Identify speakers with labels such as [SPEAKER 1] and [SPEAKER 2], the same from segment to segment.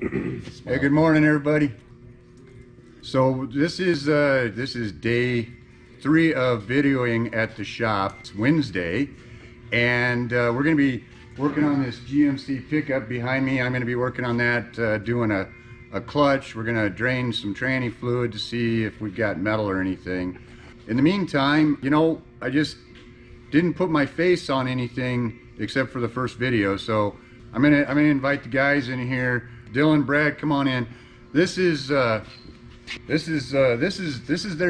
[SPEAKER 1] Hey, good morning, everybody. So this is day 3 of videoing at the shop. It's Wednesday, and we're going to be working on this GMC pickup behind me. I'm going to be working on that, doing a clutch. We're going to drain some tranny fluid to see if we've got metal or anything. In the meantime, you know, I just didn't put my face on anything except for the first video, so I'm gonna invite the guys in here. Dylan, Brad, come on in. This is their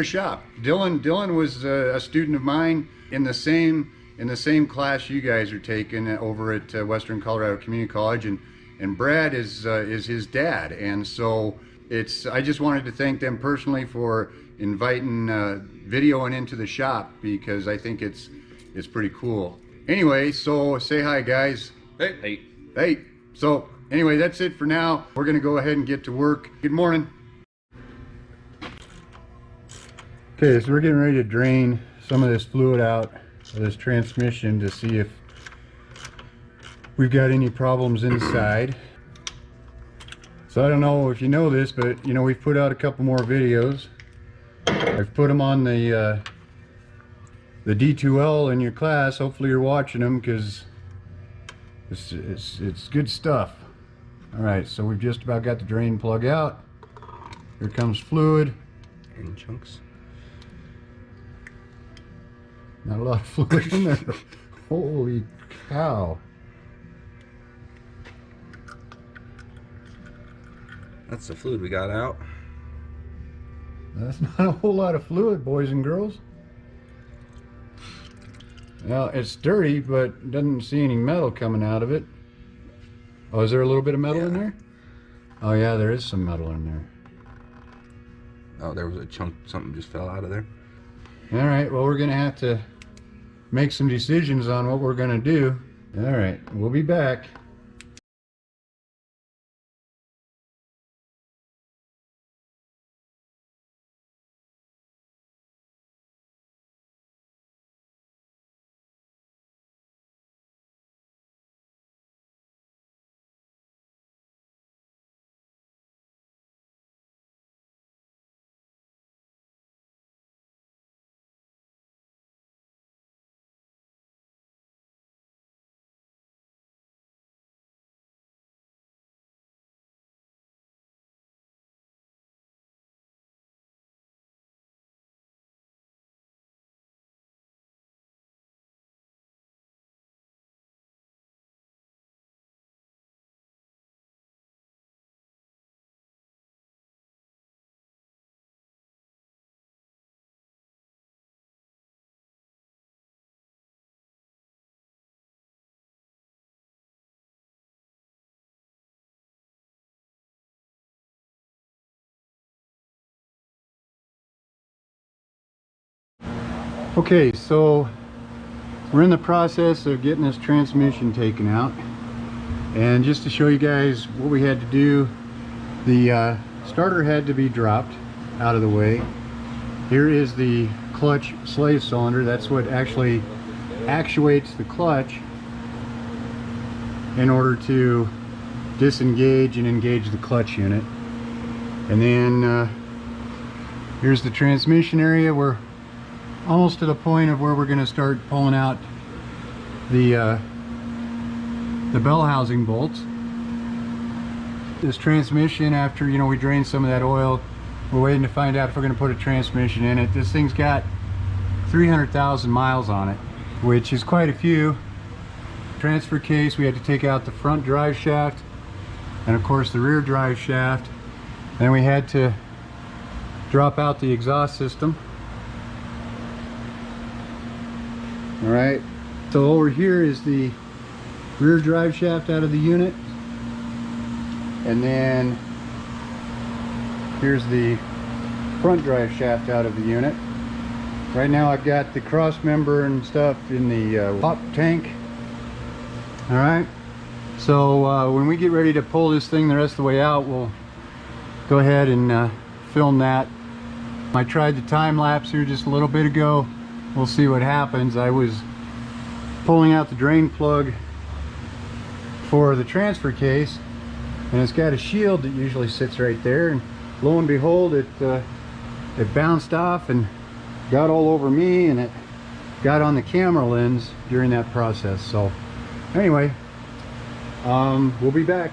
[SPEAKER 1] shop. Dylan was a student of mine in the same class you guys are taking over at Western Colorado Community College, and Brad is his dad, and so I just wanted to thank them personally for inviting videoing into the shop, because I think it's pretty cool. Anyway, so say hi, guys.
[SPEAKER 2] Hey.
[SPEAKER 1] Hey. So anyway, that's it for now. We're gonna go ahead and get to work. Good morning. Okay, so we're getting ready to drain some of this fluid out of this transmission to see if we've got any problems inside. So I don't know if you know this, but you know, we've put out a couple more videos. I've put them on the D2L in your class. Hopefully you're watching them, because it's good stuff. Alright, so we've just about got the drain plug out. Here comes fluid.
[SPEAKER 2] In chunks.
[SPEAKER 1] Not a lot of fluid in there. Holy cow.
[SPEAKER 2] That's the fluid we got out.
[SPEAKER 1] That's not a whole lot of fluid, boys and girls. Well, it's dirty, but doesn't see any metal coming out of it. Oh, is there a little bit of metal in there? Oh yeah, there is some metal in there.
[SPEAKER 2] Oh, there was a chunk, something just fell out of there.
[SPEAKER 1] Alright, well, we're gonna have to make some decisions on what we're gonna do. Alright, we'll be back. Okay, so we're in the process of getting this transmission taken out, and just to show you guys what we had to do, the starter had to be dropped out of the way. Here is the clutch slave cylinder. That's what actually actuates the clutch in order to disengage and engage the clutch unit. And then here's the transmission area. We're almost to the point of where we're going to start pulling out the bell housing bolts. This transmission, after, you know, we drained some of that oil, we're waiting to find out if we're going to put a transmission in it. This thing's got 300,000 miles on it, which is quite a few. Transfer case, we had to take out the front drive shaft and of course the rear drive shaft. Then we had to drop out the exhaust system. All right, so over here is the rear drive shaft out of the unit, and then here's the front drive shaft out of the unit. Right now I've got the cross member and stuff in the pop tank. All right, so when we get ready to pull this thing the rest of the way out, we'll go ahead and film that. I tried the time lapse here just a little bit ago. We'll see what happens. I was pulling out the drain plug for the transfer case, and it's got a shield that usually sits right there, and lo and behold, it bounced off and got all over me, and it got on the camera lens during that process. So anyway, we'll be back.